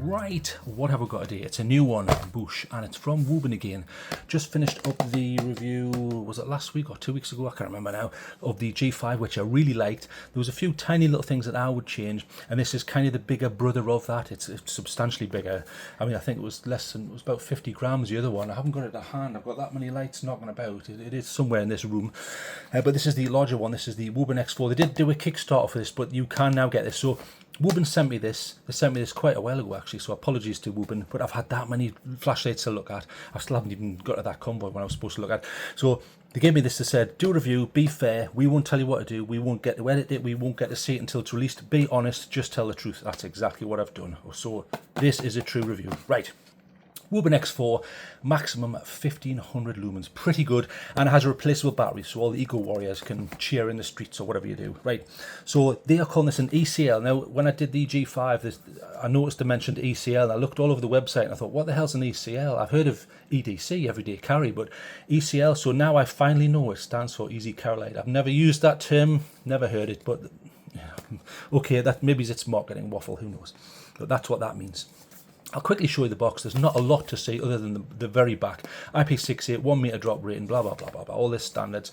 Right, what have we got today? It's a new one, Boosh, and it's from Wuben again. Just finished up the review, was it last week or 2 weeks ago? I can't remember now, of the G5, which I really liked. There was a few tiny little things that I would change, and this is kind of the bigger brother of that. It's substantially bigger. I mean, I think it was about 50 grams, the other one. I haven't got it at hand. I've got that many lights knocking about. It is somewhere in this room. But this is the larger one. This is the Wuben X4. They did do a Kickstarter for this, but you can now get this. So Wuben sent me this. They sent me this quite a while ago, actually, so apologies to Wuben, but I've had that many flashlights to look at. I still haven't even got to that convoy when I was supposed to look at. So they gave me this. They said, do a review, be fair, we won't tell you what to do, we won't get to edit it, we won't get to see it until it's released. Be honest, just tell the truth. That's exactly what I've done. So this is a true review. Right. Wuben X4, maximum 1500 lumens, pretty good, and it has a replaceable battery, so all the eco warriors can cheer in the streets or whatever you do. Right, so they are calling this an ECL. Now, when I did the G5, I noticed they mentioned ECL, and I looked all over the website, and I thought, what the hell's an ECL? I've heard of EDC, everyday carry, but ECL, so now I finally know it stands for easy carry light. I've never used that term, never heard it, but okay, that maybe it's marketing waffle, who knows, but that's what that means. I'll quickly show you the box. There's not a lot to see other than the very back. IP68, 1 meter drop rating, blah, blah, blah, blah, blah, all this standards.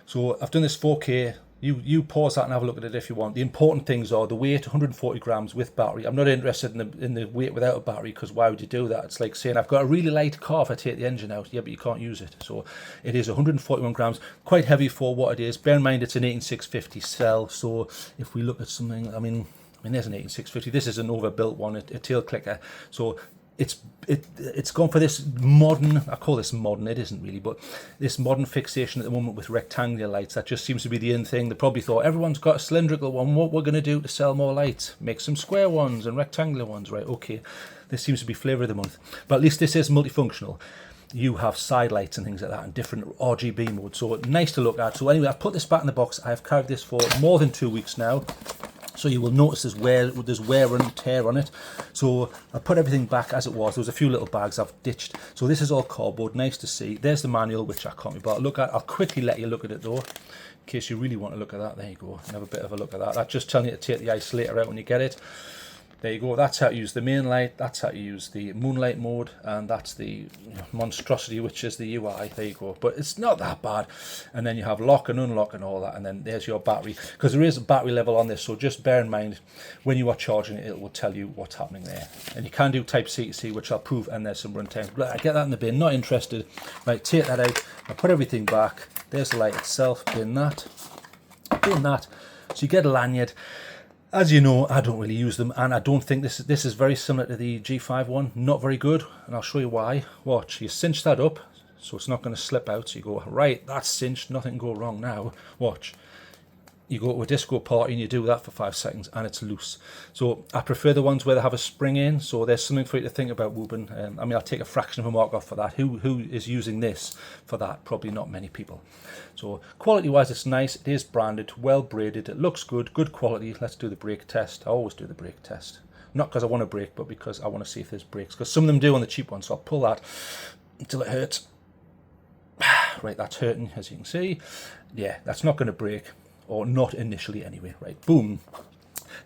So I've done this 4K. You pause that and have a look at it if you want. The important things are the weight, 140 grams with battery. I'm not interested in the weight without a battery, because why would you do that? It's like saying, I've got a really light car if I take the engine out. Yeah, but you can't use it. So it is 141 grams, quite heavy for what it is. Bear in mind, it's an 18650 cell. So if we look at something, I mean, there's an 18650. This is an overbuilt one, a tail clicker. So it's gone for this modern, I call this modern, it isn't really, but this modern fixation at the moment with rectangular lights. That just seems to be the in thing. They probably thought, everyone's got a cylindrical one, what we're going to do to sell more lights? Make some square ones and rectangular ones. Right, okay. This seems to be flavour of the month. But at least this is multifunctional. You have side lights and things like that, and different RGB modes. So nice to look at. So anyway, I've put this back in the box. I've carried this for more than 2 weeks now. So you will notice there's wear and tear on it. So I put everything back as it was. There was a few little bags I've ditched. So this is all cardboard, nice to see. There's the manual, which I can't be bothered to look at. I'll quickly let you look at it though, in case you really want to look at that. There you go, have a bit of a look at that. That's just telling you to take the isolator out when you get it. There you go, that's how to use the main light, that's how to use the moonlight mode, and that's the monstrosity, which is the UI. There you go, but it's not that bad. And then you have lock and unlock and all that, and then there's your battery, because there is a battery level on this, so just bear in mind when you are charging it, it will tell you what's happening there. And you can do type C to C, which I'll prove, and there's some runtime. I get that in the bin, not interested. Right, take that out, I put everything back. There's the light itself, bin that, so you get a lanyard. As you know, I don't really use them, and I don't think this is very similar to the G5 one. Not very good, and I'll show you why. Watch, you cinch that up, so it's not going to slip out. So you go, right, that's cinched, nothing can go wrong now. Watch. You go to a disco party and you do that for 5 seconds and it's loose. So I prefer the ones where they have a spring in, so there's something for you to think about, Wuben. I mean, I'll take a fraction of a mark off for that. Who is using this for that? Probably not many people. So quality wise, it's nice. It is branded, well braided, it looks good, good quality. Let's do the brake test. I always do the brake test. Not because I want to brake, but because I want to see if there's brakes, because some of them do on the cheap ones. So I'll pull that until it hurts. Right, that's hurting, as you can see. Yeah, that's not going to break. Or not initially anyway. Right, boom.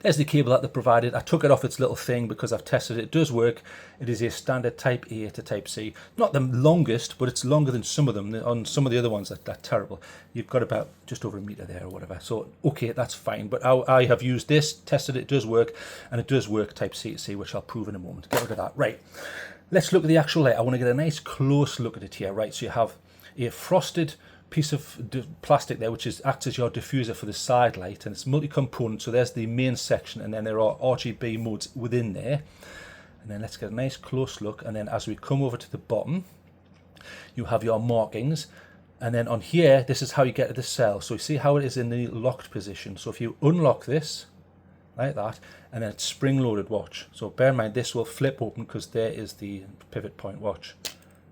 There's the cable that they provided. I took it off its little thing because I've tested it. It does work. It is a standard type A to type C. Not the longest, but it's longer than some of them. On some of the other ones, they're terrible. You've got about just over a meter there or whatever. So, okay, that's fine. But I have used this, tested it, it does work. And it does work type C to C, which I'll prove in a moment. Get rid of that. Right, let's look at the actual light. I want to get a nice close look at it here. Right, so you have a frosted piece of plastic there, which acts as your diffuser for the side light, and it's multi-component. So there's the main section, and then there are RGB modes within there. And then let's get a nice close look, and then as we come over to the bottom, you have your markings, and then on here, this is how you get to the cell. So you see how it is in the locked position. So if you unlock this like that, and then it's spring loaded, watch. So bear in mind, this will flip open because there is the pivot point, watch.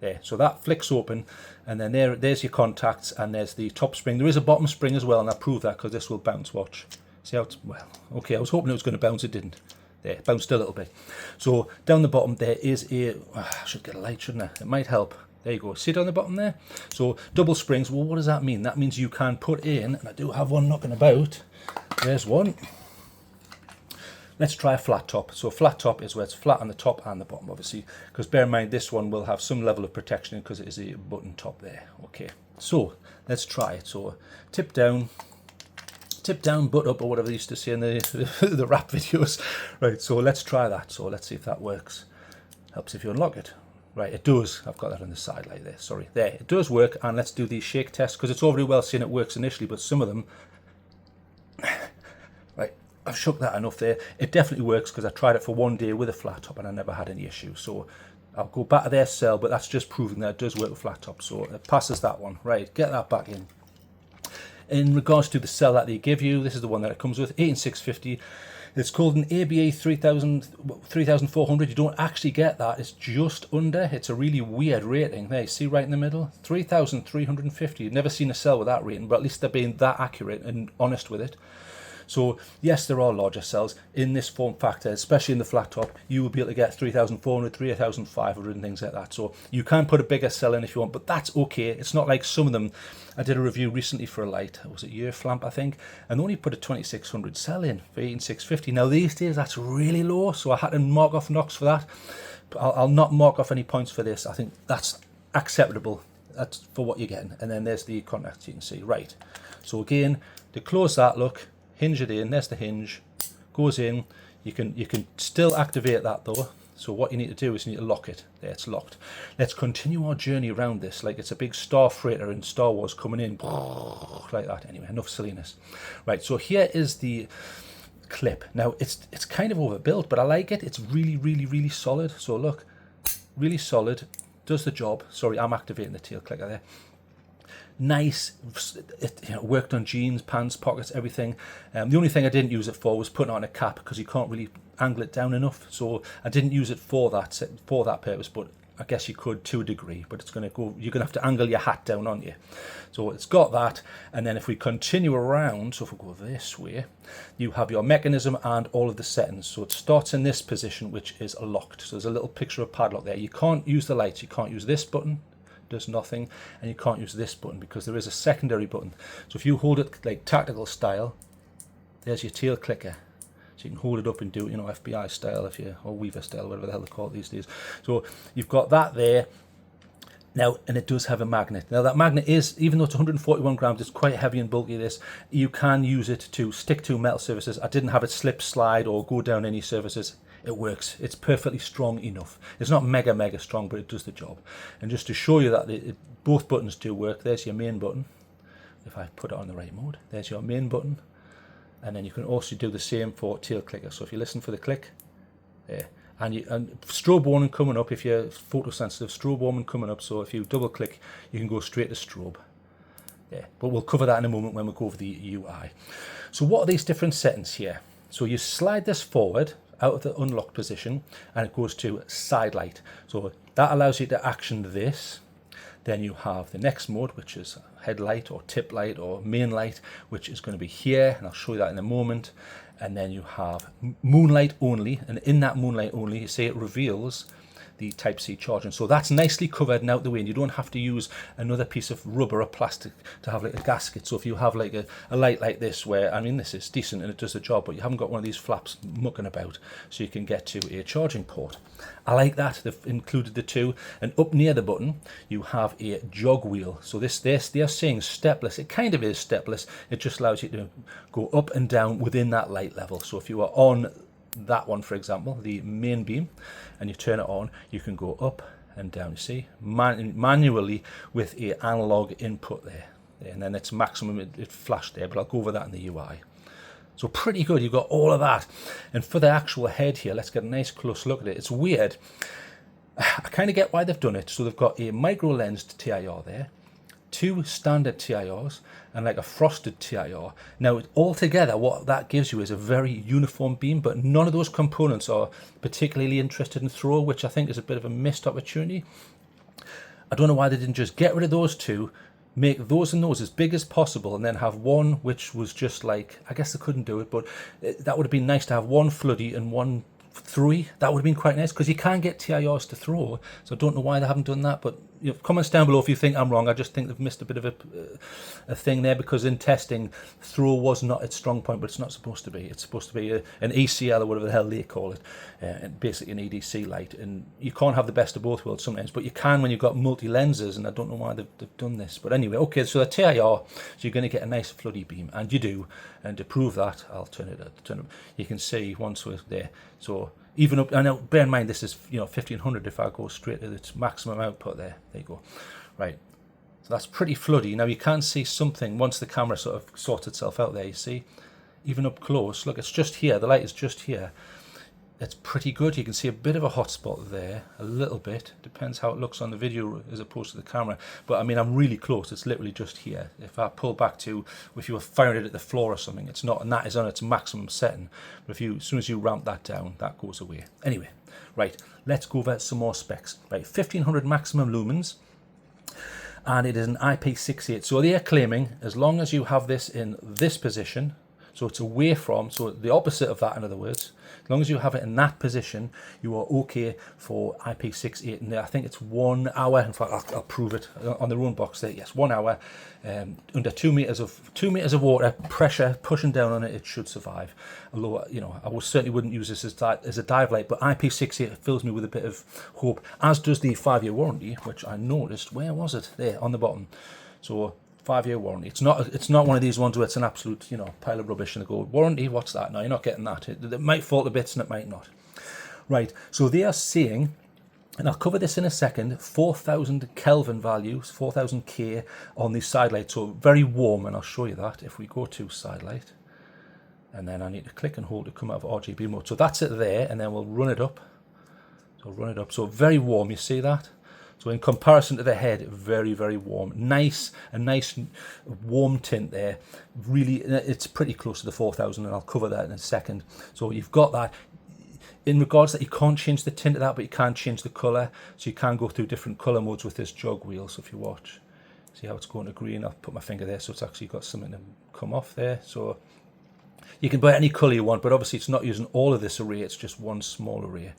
There, so that flicks open, and then there's your contacts, and there's the top spring. There is a bottom spring as well, and I'll prove that because this will bounce. Watch, see how it's, well, okay, I was hoping it was going to bounce, it didn't. There, it bounced a little bit. So down the bottom there is a, I should get a light, shouldn't I? It might help. There you go, see down the bottom there? So double springs. Well, what does that mean? That means you can put in, and I do have one knocking about, there's one, Let's try a flat top. So a flat top is where it's flat on the top and the bottom, obviously, because bear in mind this one will have some level of protection because it is a button top there. Okay, so let's try it. So tip down, butt up, or whatever they used to say in the rap videos. Right, so let's try that. So let's see if that works. Helps if you unlock it. Right, it does. I've got that on the side like this. Sorry, there. It does work, and let's do the shake test, because it's all very well saying it works initially, but some of them... Right, I've shook that enough there. It definitely works, because I tried it for one day with a flat top, and I never had any issues. So I'll go back to their cell, but that's just proving that it does work with flat top. So it passes that one. Right, get that back in. In regards to the cell that they give you, this is the one that it comes with, 18650. It's called an ABA 3400. You don't actually get that. It's just under. It's a really weird rating. There, you see right in the middle? 3350. You've never seen a cell with that rating, but at least they're being that accurate and honest with it. So yes, there are larger cells in this form factor, especially in the flat top. You will be able to get 3,400, 3,500 and things like that. So you can put a bigger cell in if you want, but that's okay. It's not like some of them. I did a review recently for a light. Was it Year Flamp, I think? And they only put a 2600 cell in for 18650. Now these days that's really low, so I had to mark off knocks for that. But I'll not mark off any points for this. I think that's acceptable. That's for what you're getting. And then there's the contacts you can see. Right. So again, to close that, look. Hinge it in, there's the hinge, goes in. You can still activate that though. So what you need to do is you need to lock it. There, it's locked. Let's continue our journey around this like it's a big star freighter in Star Wars coming in like that. Anyway, enough silliness. Right, so here is the clip. Now it's kind of overbuilt, but I like it. It's really, really, really solid. So look, really solid, does the job. Sorry, I'm activating the tail clicker there. Nice, it worked on jeans, pants, pockets, everything. The only thing I didn't use it for was putting on a cap, because you can't really angle it down enough. So I didn't use it for that purpose, but I guess you could to a degree. But it's going to go. You're going to have to angle your hat down on you. So it's got that. And then if we continue around, so if we go this way, you have your mechanism and all of the settings. So it starts in this position, which is locked. So there's a little picture of padlock there. You can't use the lights. You can't use this button. Does nothing, and you can't use this button because there is a secondary button. So if you hold it like tactical style, there's your tail clicker. So you can hold it up and do, FBI style or Weaver style, whatever the hell they call it these days. So you've got that there. Now, and it does have a magnet. Now that magnet is, even though it's 141 grams, it's quite heavy and bulky, this. You can use it to stick to metal surfaces. I didn't have it slip, slide, or go down any surfaces. It works. It's perfectly strong enough. It's not mega strong, but it does the job. And just to show you that both buttons do work, there's your main button. If I put it on the right mode, there's your main button. And then you can also do the same for tail clicker. So if you listen for the click, there. And strobe warning coming up, if you're photosensitive, strobe warning coming up. So if you double click, you can go straight to strobe. Yeah, but we'll cover that in a moment when we go over the UI. So what are these different settings here? So you slide this forward out of the unlocked position and it goes to side light. So that allows you to action this. Then you have the next mode, which is headlight or tip light or main light, which is going to be here, and I'll show you that in a moment. And then you have moonlight only, and in that moonlight only, you see it reveals the Type-C charging. So that's nicely covered and out the way, and you don't have to use another piece of rubber or plastic to have like a gasket. So if you have like a light like this, where, I mean, this is decent and it does the job, but you haven't got one of these flaps mucking about, so you can get to a charging port. I like that, they've included the two. And up near the button, you have a jog wheel. So they are saying stepless. It kind of is stepless. It just allows you to go up and down within that light level. So if you are on that one, for example, the main beam, and you turn it on, you can go up and down, you see, manually with a analog input there. And then it's maximum, it flashed there, but I'll go over that in the UI. So pretty good, you've got all of that. And for the actual head here, let's get a nice close look at it. It's weird. I kind of get why they've done it. So they've got a micro lensed TIR there, two standard TIRs, and like a frosted TIR. Now, altogether, what that gives you is a very uniform beam, but none of those components are particularly interested in throw, which I think is a bit of a missed opportunity. I don't know why they didn't just get rid of those two, make those and those as big as possible, and then have one which was just like, I guess they couldn't do it, but that would have been nice to have one floody and one throwy. That would have been quite nice, because you can't get TIRs to throw, so I don't know why they haven't done that, but comments down below if you think I'm wrong. I just think they've missed a bit of a thing there, because in testing, throw was not its strong point, but it's not supposed to be. It's supposed to be an ECL or whatever the hell they call it, and basically an EDC light. And you can't have the best of both worlds sometimes, but you can when you've got multi lenses, and I don't know why they've done this. But anyway, okay, so the TIR, so you're going to get a nice floody beam, and you do. And to prove that, I'll turn it up. You can see once we're there. So even up, I know, bear in mind this is 1500 if I go straight to its maximum output there. There you go. Right. So that's pretty floody. Now you can see something once the camera sort of sorts itself out there, you see. Even up close, look, it's just here. The light is just here. It's pretty good. You can see a bit of a hot spot there, a little bit. Depends how it looks on the video as opposed to the camera. But I mean, I'm really close. It's literally just here. If I pull back to, if you were firing it at the floor or something, it's not, and that is on its maximum setting. But as soon as you ramp that down, that goes away. Anyway, right, let's go over some more specs. Right, 1500 maximum lumens, and it is an IP68. So they are claiming, as long as you have this in this position, so it's away from, so the opposite of that, in other words, as long as you have it in that position, you are okay for IP68. And I think it's 1 hour. In fact, I'll prove it on the run box there. Yes, 1 hour, under 2 meters of water pressure pushing down on it, it should survive. Although, I certainly wouldn't use this as a dive light, but IP68 fills me with a bit of hope, as does the 5-year warranty, which I noticed. Where was it? There on the bottom. So 5-year warranty. It's not one of these ones where it's an absolute pile of rubbish and they go, warranty, what's that? No, you're not getting that. It might fall to bits and it might not. Right, so they are saying, and I'll cover this in a second, 4,000 Kelvin values, 4,000 K on the side light, so very warm, and I'll show you that if we go to side light. And then I need to click and hold to come out of RGB mode. So that's it there, and then we'll run it up. So very warm, you see that? So in comparison to the head, very, very warm. A nice warm tint there. Really, it's pretty close to the 4,000, and I'll cover that in a second. So you've got that. In regards that, you can't change the tint of that, but you can change the colour. So you can go through different colour modes with this jog wheel. So if you watch, see how it's going to green. I'll put my finger there, so it's actually got something to come off there. So you can buy any colour you want, but obviously it's not using all of this array. It's just one small array.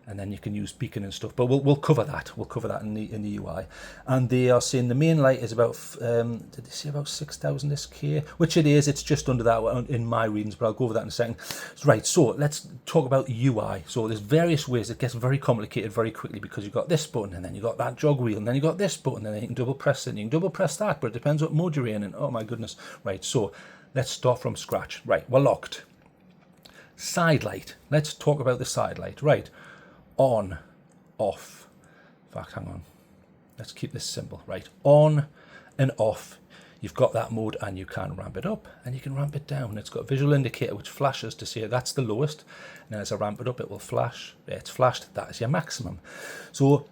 And then you can use beacon and stuff, but we'll cover that. We'll cover that in the UI. And they are saying the main light is about, did they say about 6,000 SK? Which it is. It's just under that in my readings, but I'll go over that in a second. Right, so let's talk about UI. So there's various ways. It gets very complicated very quickly, because you've got this button, and then you've got that jog wheel, and then you've got this button, and then you can double press it, and you can double press that, but it depends what mode you're in, and oh my goodness. Right, so let's start from scratch. Right, we're locked. Side light. Let's talk about the side light. Right. On, off. In fact, hang on. Let's keep this simple. Right, on and off. You've got that mode, and you can ramp it up and you can ramp it down. It's got a visual indicator which flashes to say that's the lowest. And as I ramp it up, it will flash. There, it's flashed. That is your maximum. So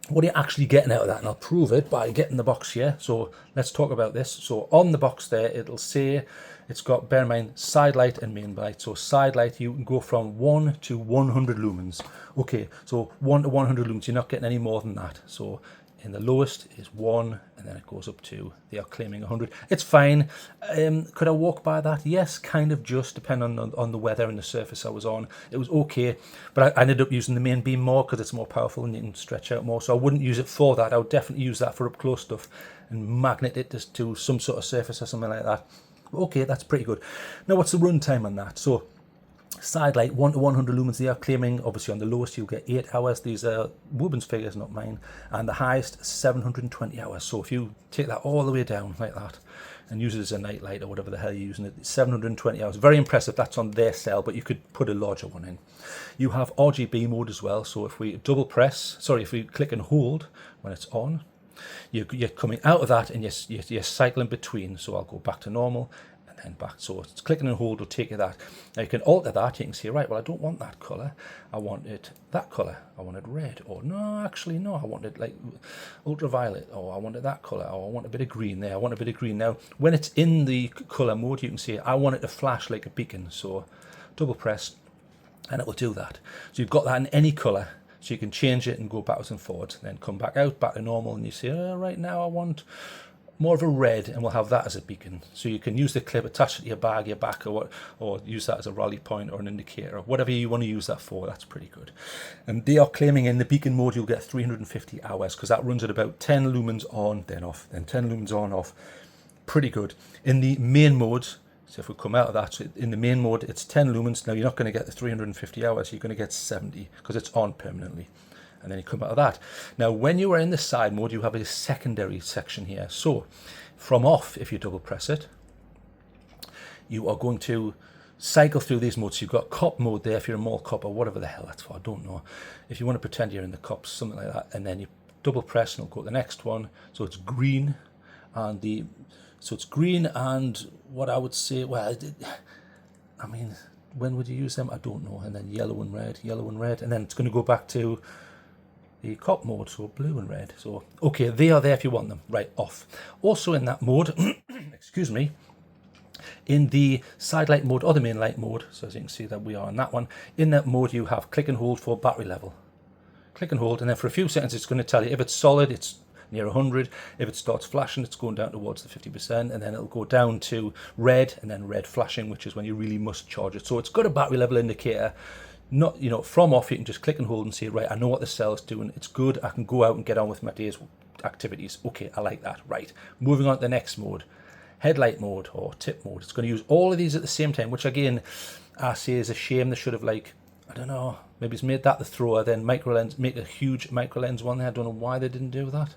what are you actually getting out of that? And I'll prove it by getting the box here. So let's talk about this. So on the box there, it'll say it's got, bear in mind, side light and main light. So side light, you can go from 1 to 100 lumens. Okay, so 1 to 100 lumens, you're not getting any more than that. So in the lowest is 1, and then it goes up to, they are claiming 100. It's fine. Could I walk by that? Yes, kind of, just depending on the weather and the surface I was on. It was okay, but I ended up using the main beam more because it's more powerful and you can stretch out more. So I wouldn't use it for that. I would definitely use that for up close stuff and magnet it to some sort of surface or something like that. Okay, that's pretty good. Now, what's the run time on that? So side light, 1 to 100 lumens. They are claiming, obviously on the lowest you'll get 8 hours. These are Wuben's figures, not mine. And the highest, 720 hours. So if you take that all the way down like that and use it as a night light or whatever the hell you're using it, 720 hours. Very impressive. That's on their cell, but you could put a larger one in. You have RGB mode as well. So if we if we click and hold when it's on, you're coming out of that and you're cycling between. So I'll go back to normal and then back. So it's clicking and hold will take you that. Now you can alter that. You can say, right, well, I don't want that color. I want it that color. I want it red. Or no, actually, no, I want it like ultraviolet. Or I want it that color. Or I want a bit of green there. I want a bit of green. Now, when it's in the color mode, you can say, I want it to flash like a beacon. So double press and it will do that. So you've got that in any color. So you can change it and go backwards and forwards, then come back out, back to normal, and you say, oh, right now I want more of a red, and we'll have that as a beacon. So you can use the clip, attach it to your bag, your back, or use that as a rally point or an indicator, or whatever you want to use that for. That's pretty good. And they are claiming in the beacon mode you'll get 350 hours, because that runs at about 10 lumens on, then off, then 10 lumens on, off. Pretty good. In the main mode, so if we come out of that, so in the main mode it's 10 lumens. Now you're not going to get the 350 hours, you're going to get 70 because it's on permanently. And then you come out of that. Now when you are in the side mode, you have a secondary section here. So from off, if you double press it, you are going to cycle through these modes. So you've got cop mode there if you're a mall cop, or whatever the hell that's for, I don't know. If you want to pretend you're in the cops, something like that, and then you double press and it'll go to the next one. So it's green, and it's green, and what I would say, well, I mean, when would you use them? I don't know. And then yellow and red, and then it's going to go back to the cop mode, so blue and red. So okay, they are there if you want them. Right, off. Also in that mode, excuse me, in the side light mode or the main light mode, so as you can see that we are in that one, in that mode you have click and hold for battery level. Click and hold, and then for a few seconds it's going to tell you if it's solid, it's near 100. If it starts flashing, it's going down towards the 50%, and then it'll go down to red, and then red flashing, which is when you really must charge it. So it's got a battery level indicator. Not, you know, from off you can just click and hold and see, right, I know what the cell's doing, it's good, I can go out and get on with my day's activities. Okay, I like that. Right, moving on to the next mode, headlight mode or tip mode. It's going to use all of these at the same time, which again I say is a shame. They should have, like, I don't know, maybe it's made that the thrower, then micro lens, make a huge micro lens one there. I don't know why they didn't do that,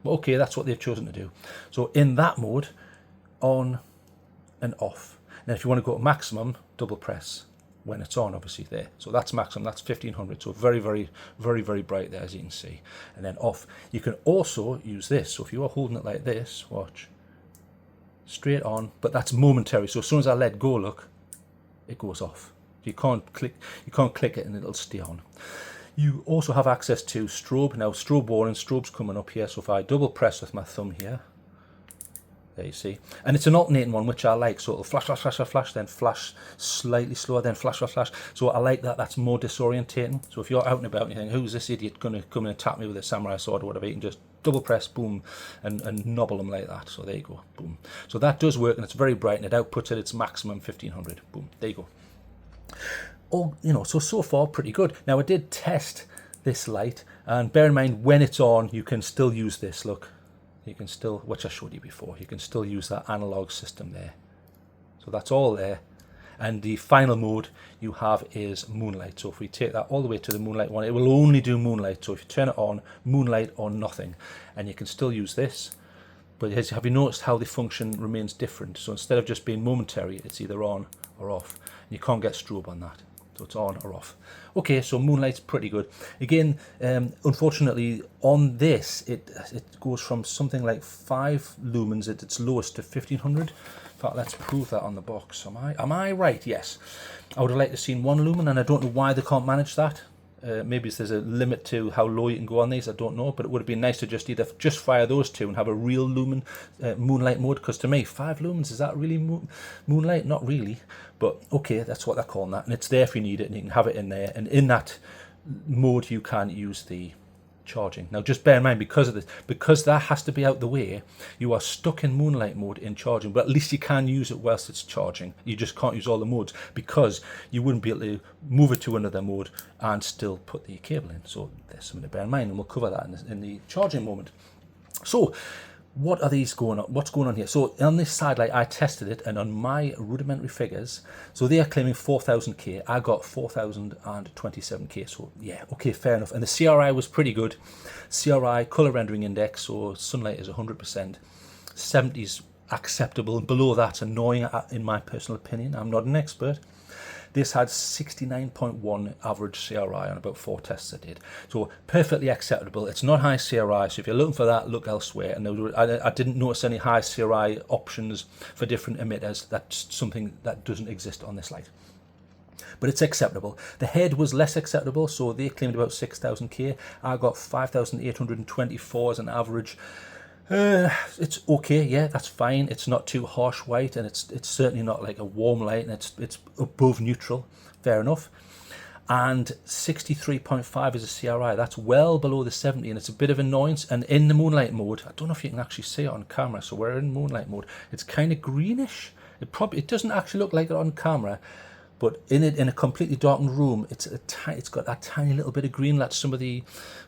but okay, that's what they've chosen to do. So in that mode, on and off. Now if you want to go to maximum, double press when it's on, obviously there. So that's maximum, that's 1500. So very, very, very, very bright there, as you can see. And then off. You can also use this. So if you are holding it like this, watch, straight on, but that's momentary. So as soon as I let go, look, it goes off. You can't click it and it'll stay on. You also have access to strobe. Now strobe warning, strobe's coming up here. So if I double press with my thumb here, there you see, and it's an alternating one, which I like. So it'll flash, flash, flash, flash, then flash slightly slower, then flash, flash, flash. So I like that. That's more disorientating. So if you're out and about and you think, who's this idiot going to come and attack me with a samurai sword or whatever, you can just double press, boom, and nobble them like that. So there you go, boom. So that does work, and it's very bright, and it outputs at its maximum 1500. Boom, there you go. Oh, you know, so far pretty good. Now I did test this light, and bear in mind when it's on, you can still use this. Look. You can still, which I showed you before, you can still use that analog system there. So that's all there. And the final mode you have is moonlight. So if we take that all the way to the moonlight one, it will only do moonlight. So if you turn it on, moonlight or nothing, and you can still use this. But have you noticed how the function remains different? So instead of just being momentary, it's either on or off. And you can't get strobe on that. So it's on or off. Okay, so moonlight's pretty good. Again, unfortunately, on this, it goes from something like 5 lumens at its lowest to 1500. In fact, let's prove that on the box. Am I right? Yes. I would have liked to have seen 1 lumen, and I don't know why they can't manage that. Maybe there's a limit to how low you can go on these, I don't know, but it would have been nice to just either just fire those two and have a real lumen moonlight mode, because to me 5 lumens, is that really moonlight? Not really, but okay, that's what they're calling that, and it's there if you need it, and you can have it in there, and in that mode you can use the charging. Now just bear in mind, because of this, because that has to be out the way, you are stuck in moonlight mode in charging, but at least you can use it whilst it's charging. You just can't use all the modes, because you wouldn't be able to move it to another mode and still put the cable in. So there's something to bear in mind, and we'll cover that in the charging moment. So what are these going on? What's going on here? So on this side light, I tested it, and on my rudimentary figures, so they are claiming 4000K. I got 4027K. So yeah, okay, fair enough. And the CRI was pretty good. CRI, color rendering index, so sunlight is 100%. 70's acceptable, and below that's annoying in my personal opinion. I'm not an expert. This had 69.1 average CRI on about 4 tests I did. So perfectly acceptable. It's not high CRI, so if you're looking for that, look elsewhere. And I didn't notice any high CRI options for different emitters. That's something that doesn't exist on this light. But it's acceptable. The head was less acceptable, so they claimed about 6000K. I got 5824 as an average. It's okay, yeah, that's fine. It's not too harsh white, and it's certainly not like a warm light, and it's above neutral. Fair enough. and 63.5 is a CRI. That's well below the 70, and it's a bit of annoyance. And in the moonlight mode, I don't know if you can actually see it on camera, so we're in moonlight mode, it's kind of greenish. It doesn't actually look like it on camera, but in a completely darkened room, it's got that tiny little bit of green that some of the,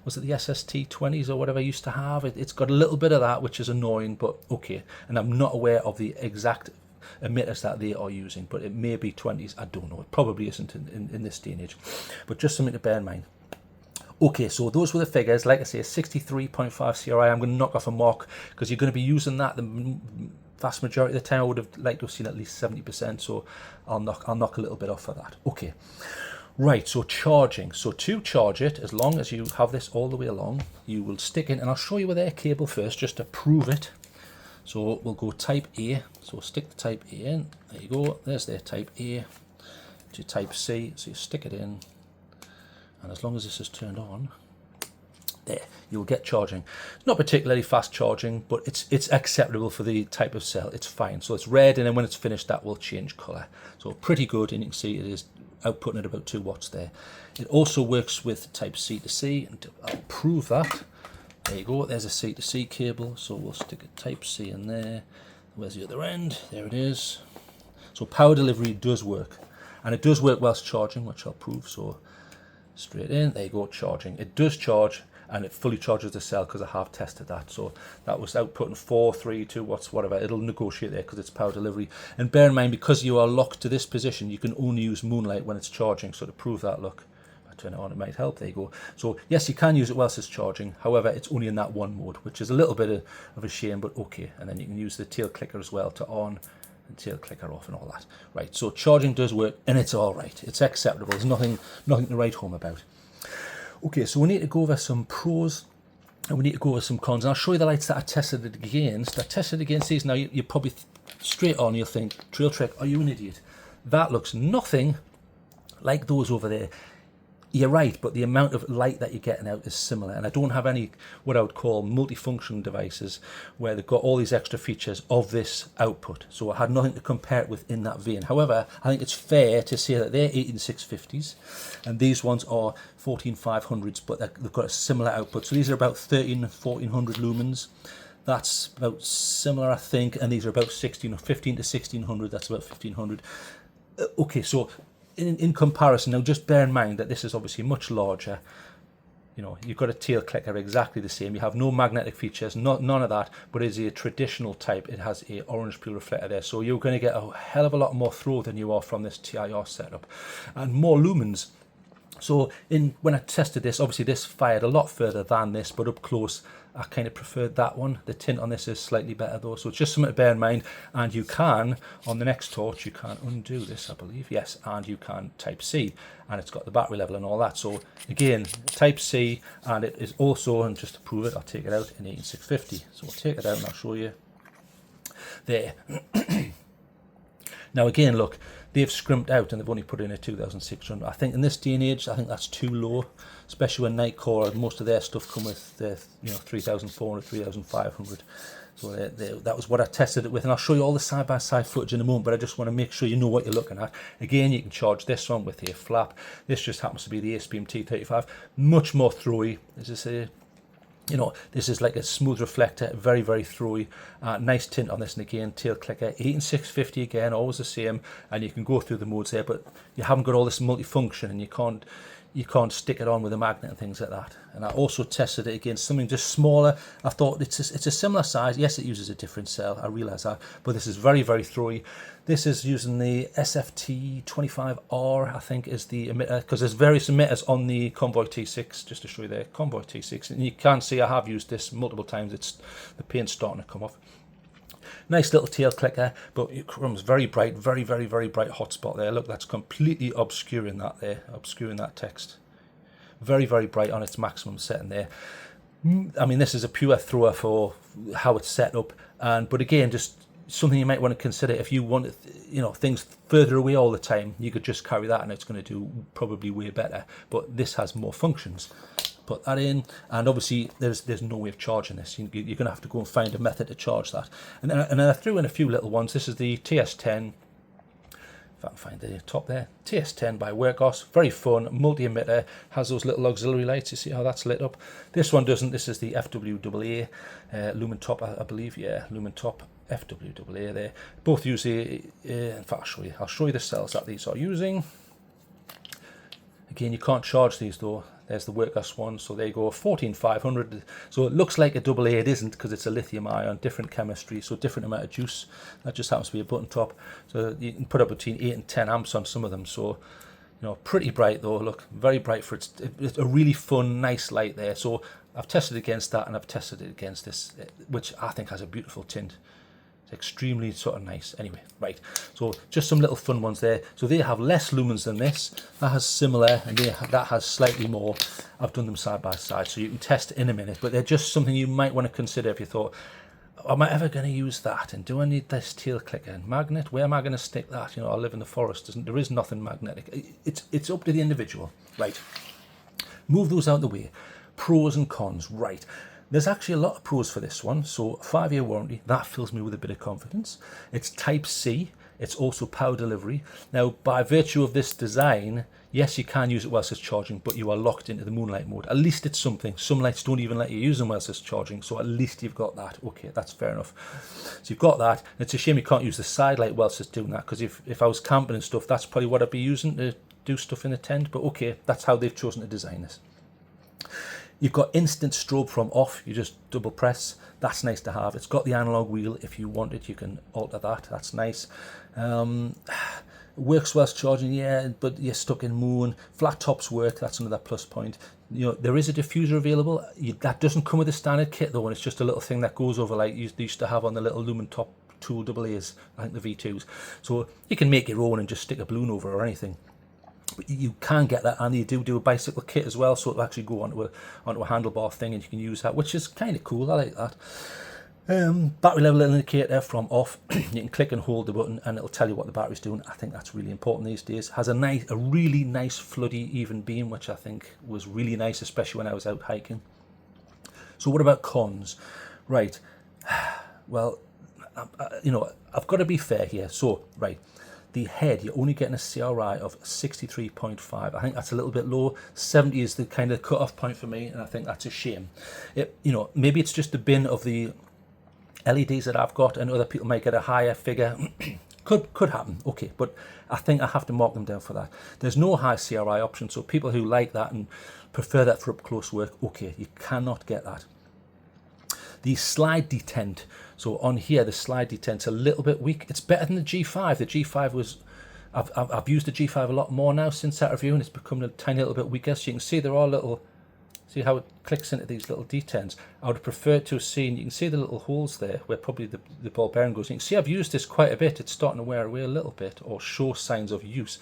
was it the SST20s or whatever I used to have, it's got a little bit of that, which is annoying, but okay. And I'm not aware of the exact emitters that they are using, but it may be 20s, I don't know, it probably isn't in this day and age, but just something to bear in mind. Okay, so those were the figures. Like I say, 63.5 CRI. I'm going to knock off a mark because you're going to be using that the vast majority of the time. I would have liked to have seen at least 70%, so I'll knock a little bit off for that. Okay, right, so charging. So to charge it, as long as you have this all the way along, you will stick in, and I'll show you with their cable first just to prove it. So we'll go type A, so stick the type A in, there you go, there's their type A to type C, so you stick it in, and as long as this is turned on, there, you'll get charging. Not particularly fast charging, but it's acceptable for the type of cell, it's fine. So it's red, and then when it's finished, that will change colour. So pretty good, and you can see it is outputting at about 2 watts there. It also works with type C to C, and I'll prove that. There you go, there's a C to C cable, so we'll stick a type C in there. Where's the other end? There it is. So power delivery does work, and it does work whilst charging, which I'll prove. So straight in, there you go, charging. It does charge, and it fully charges the cell because I have tested that. So that was outputting 4, 3, 2 watts, whatever. It'll negotiate there because it's power delivery. And bear in mind, because you are locked to this position, you can only use moonlight when it's charging. So to prove that, look, turn it on, it might help. There you go. So yes, you can use it whilst it's charging, however it's only in that one mode, which is a little bit of a shame, but okay. And then you can use the tail clicker as well to on and tail clicker off and all that. Right, so charging does work, and it's all right, it's acceptable, there's nothing to write home about. Okay, so we need to go over some pros and we need to go over some cons, and I'll show you the lights that I tested it against. I tested against these. Now you probably straight on you'll think, TrailTrek, are you an idiot? That looks nothing like those over there. You're right, but the amount of light that you're getting out is similar. And I don't have any what I would call multifunction devices where they've got all these extra features of this output. So I had nothing to compare it with in that vein. However, I think it's fair to say that they're 18650s and these ones are 14500s, but they've got a similar output. So these are about 1400 lumens. That's about similar, I think, and these are about 15 to 1600. That's about 1500. Okay, so in comparison, now just bear in mind that this is obviously much larger. You know, you've got a tail clicker exactly the same. You have no magnetic features, none of that, but it's a traditional type. It has a orange peel reflector there, so you're going to get a hell of a lot more throw than you are from this TIR setup, and more lumens. So when I tested this, obviously this fired a lot further than this, but up close I kind of preferred that one. The tint on this is slightly better though, so it's just something to bear in mind. And you can, on the next torch, you can undo this, I believe, yes, and you can type C, and it's got the battery level and all that. So again, type C, and it is also, and just to prove it, I'll take it out in 18650. So we'll take it out and I'll show you there. Now again, look, they've scrimped out and they've only put in a 2600. I think in this day and age, I think that's too low, especially when Nightcore, most of their stuff come with the 3400, 3500. So that was what I tested it with, and I'll show you all the side-by-side footage in a moment, but I just want to make sure you know what you're looking at. Again, you can charge this one with a flap. This just happens to be the ASPM T35, much more throwy, as I say. You know, this is like a smooth reflector, very, very throwy. Nice tint on this, and again, tail clicker, 18650 again, always the same, and you can go through the modes there, but you haven't got all this multifunction, and you can't stick it on with a magnet and things like that. And I also tested it against something just smaller. I thought it's a similar size. Yes, it uses a different cell, I realise that, but this is very, very throwy. This is using the SFT25R, I think, is the emitter, because there's various emitters on the Convoy T6, just to show you there, Convoy T6, and you can see I have used this multiple times. It's the paint's starting to come off. Nice little tail clicker, but it comes very bright, very, very, very bright hotspot there. Look, that's completely obscuring that there, obscuring that text. Very, very bright on its maximum setting there. I mean, this is a pure thrower for how it's set up, but again, just something you might want to consider if you want, things further away all the time. You could just carry that, and it's going to do probably way better. But this has more functions. Put that in, and obviously there's no way of charging this. You're going to have to go and find a method to charge that. And then I threw in a few little ones. This is the TS10 if I can find the top there, TS10 by Workhorse, very fun, multi-emitter, has those little auxiliary lights, you see how that's lit up. This one doesn't, this is the FWAA, Lumen Top, I believe, yeah, Lumen Top, FWAA there. Both use the, in fact I'll show you the cells that these are using. Again, you can't charge these though. There's the Workhorse one, so there you go, 14500. So it looks like a AA, it isn't, because it's a lithium ion, different chemistry, so different amount of juice. That just happens to be a button top. So you can put up between 8 and 10 amps on some of them. So, you know, pretty bright though, look, very bright for it's a really fun, nice light there. So I've tested against that, and I've tested it against this, which I think has a beautiful tint. Extremely sort of nice. Anyway, right, so just some little fun ones there. So they have less lumens than this, that has similar, and that has slightly more. I've done them side by side, so you can test in a minute, but they're just something you might want to consider if you thought, am I ever going to use that, and do I need this tail clicker and magnet? Where am I going to stick that? You know, I live in the forest, there is nothing magnetic. It's up to the individual. Right, move those out of the way. Pros and cons. Right, there's actually a lot of pros for this one. So 5-year warranty, that fills me with a bit of confidence. It's Type C, it's also power delivery. Now, by virtue of this design, yes, you can use it whilst it's charging, but you are locked into the moonlight mode. At least it's something. Some lights don't even let you use them whilst it's charging, so at least you've got that. Okay, that's fair enough. So you've got that. It's a shame you can't use the side light whilst it's doing that, because if I was camping and stuff, that's probably what I'd be using to do stuff in the tent, but okay, that's how they've chosen to design this. You've got instant strobe from off, you just double press, that's nice to have. It's got the analog wheel, if you want it you can alter that, that's nice. Works whilst charging, yeah, but you're stuck in moon. Flat tops work, that's another plus point. You know, there is a diffuser available, that doesn't come with the standard kit though, and it's just a little thing that goes over like you used to have on the little Lumen Top Tool AA's, I think the V2s. So you can make your own and just stick a balloon over or anything. But you can get that, and you do a bicycle kit as well, so it'll actually go onto a handlebar thing, and you can use that, which is kind of cool. I like that. Battery level indicator from off. You can click and hold the button, and it'll tell you what the battery's doing. I think that's really important these days. Has a really nice floody even beam, which I think was really nice, especially when I was out hiking. So what about cons? Right. Well, you know, I've got to be fair here. So right. The head, you're only getting a CRI of 63.5. I think that's a little bit low. 70 is the kind of cut-off point for me, and I think that's a shame. You know, maybe it's just the bin of the LEDs that I've got, and other people might get a higher figure. could happen, okay, but I think I have to mark them down for that. There's no high CRI option, so people who like that and prefer that for up-close work, okay, you cannot get that. The slide detent, so on here the slide detent's a little bit weak. It's better than the G5. The G5 was, I've used the G5 a lot more now since that review, and it's become a tiny little bit weaker. So you can see there are little, see how it clicks into these little detents. I would have preferred to have seen, you can see the little holes there where probably the ball bearing goes. You can see I've used this quite a bit. It's starting to wear away a little bit or show signs of use.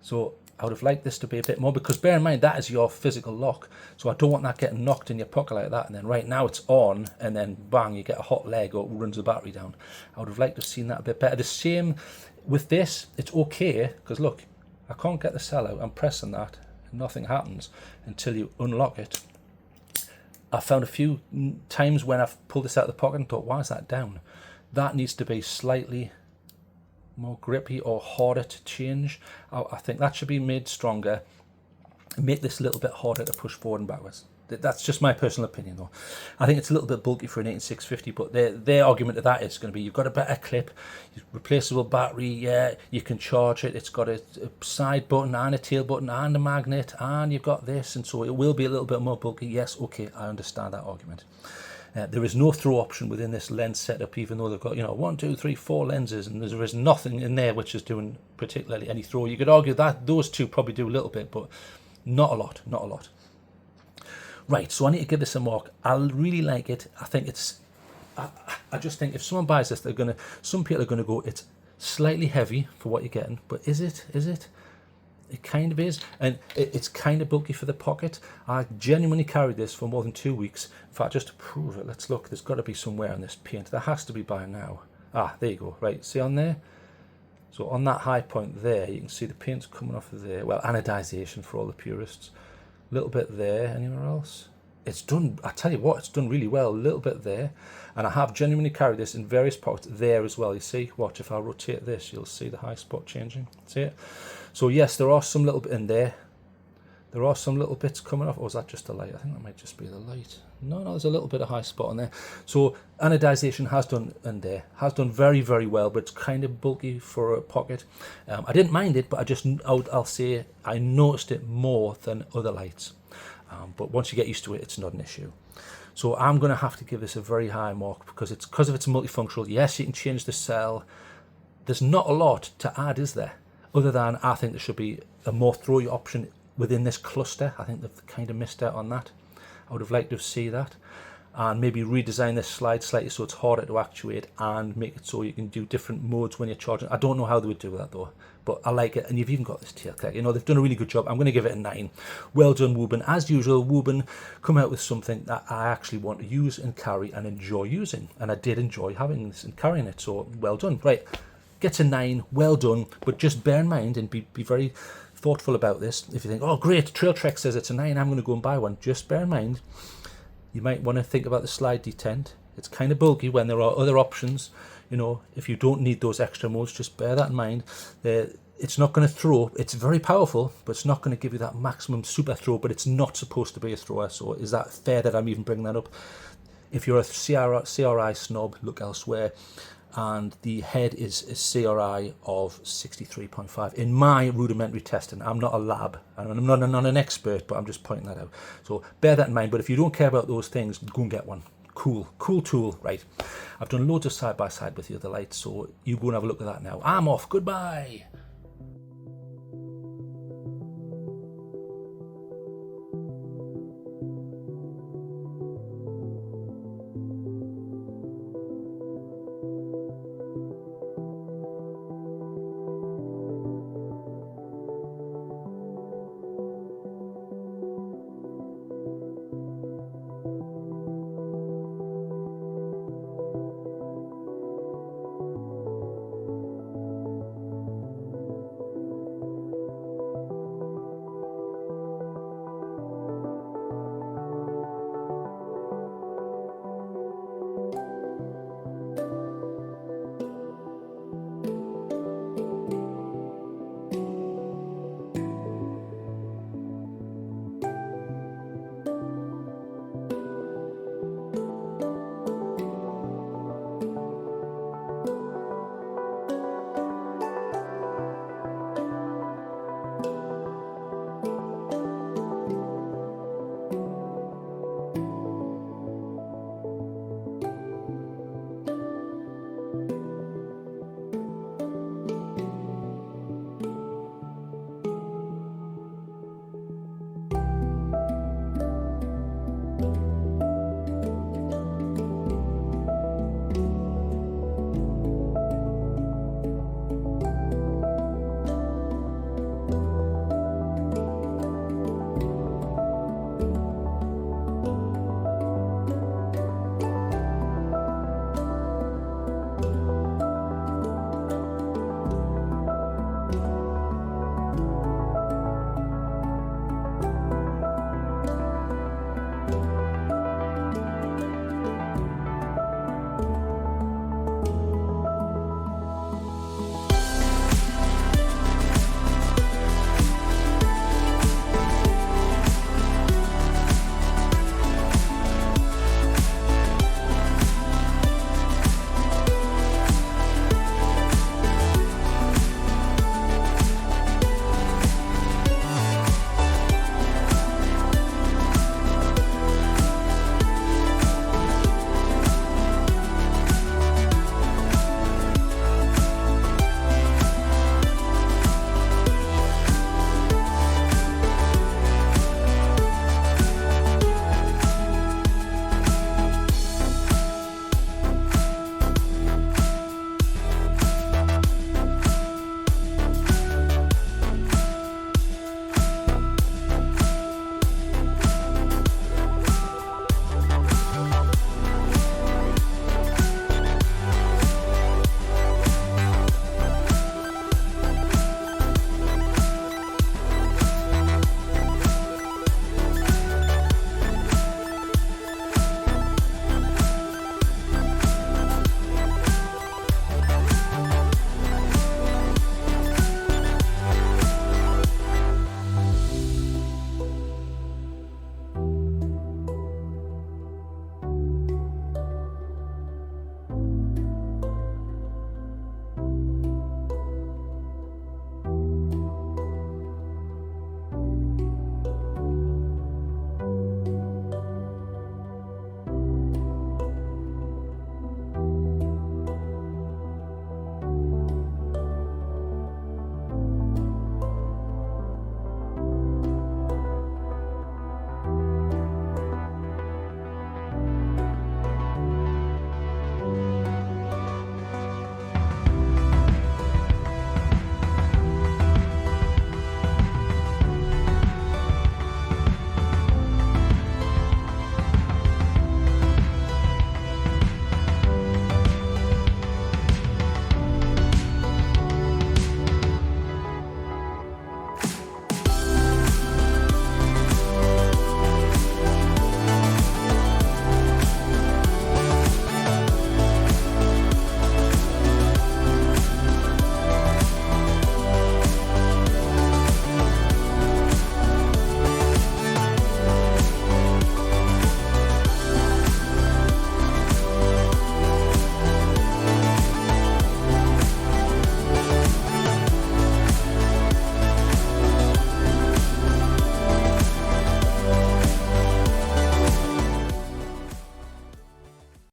So I would have liked this to be a bit more, because bear in mind that is your physical lock, so I don't want that getting knocked in your pocket like that, and then right now it's on, and then bang, you get a hot leg or it runs the battery down. I would have liked to have seen that a bit better. The same with this, it's okay, because look, I can't get the cell out, I'm pressing that, and nothing happens until you unlock it. I found a few times when I've pulled this out of the pocket and thought, why is that down? That needs to be slightly more grippy or harder to change. I think that should be made stronger, make this a little bit harder to push forward and backwards. That's just my personal opinion though. I think it's a little bit bulky for an 18650, but their argument of that is going to be, you've got a better clip, replaceable battery, yeah, you can charge it, it's got a side button and a tail button and a magnet, and you've got this, and so it will be a little bit more bulky. Yes, okay, I understand that argument. There is no throw option within this lens setup, even though they've got, you know, 1, 2, 3, 4 lenses, and there is nothing in there which is doing particularly any throw. You could argue that those two probably do a little bit, but not a lot, not a lot. Right, so I need to give this a mark. I really like it. I think it's, I just think if someone buys this, some people are going to go, it's slightly heavy for what you're getting, but is it? It kind of is, and it's kind of bulky for the pocket. I genuinely carried this for more than 2 weeks. In fact, just to prove it, let's look. There's got to be somewhere on this paint. There has to be by now. Ah, there you go. Right, see on there? So on that high point there, you can see the paint's coming off of there. Well, anodization for all the purists. A little bit there. Anywhere else? it's done, I tell you what, it's done really well. A little bit there, and I have genuinely carried this in various pockets there as well. You see, watch, if I rotate this, you'll see the high spot changing. See it? So yes, there are some little bit in there. There are some little bits coming off. Or is that just the light? I think that might just be the light. No, there's a little bit of high spot in there. So anodization has done in there. Has done very, very well, but it's kind of bulky for a pocket. I didn't mind it, but I'll say I noticed it more than other lights. But once you get used to it, it's not an issue. So I'm going to have to give this a very high mark because of its multifunctional. Yes, you can change the cell. There's not a lot to add, is there? Other than I think there should be a more throwy option within this cluster. I think they've kind of missed out on that. I would have liked to see that, and maybe redesign this slide slightly so it's harder to actuate and make it so you can do different modes when you're charging. I don't know how they would do that though, but I like it. And you've even got this TrailTrek. You know, they've done a really good job. I'm going to give it a 9. Well done, Wuben. As usual, Wuben come out with something that I actually want to use and carry and enjoy using, and I did enjoy having this and carrying it. So well done. Right, gets a 9. Well done. But just bear in mind and be very thoughtful about this. If you think, oh great, TrailTrek says it's a 9, I'm going to go and buy one, just bear in mind you might want to think about the slide detent. It's kind of bulky when there are other options. You know, if you don't need those extra modes, just bear that in mind. It's not going to throw. It's very powerful, but it's not going to give you that maximum super throw, but it's not supposed to be a thrower. So is that fair that I'm even bringing that up? If you're a CRI snob, look elsewhere. And the head is a CRI of 63.5 in my rudimentary testing. I'm not a lab, and I'm not an expert, but I'm just pointing that out. So bear that in mind. But if you don't care about those things, go and get one. Cool tool. Right, I've done loads of side by side with the other lights, so you go and have a look at that now. I'm off. Goodbye.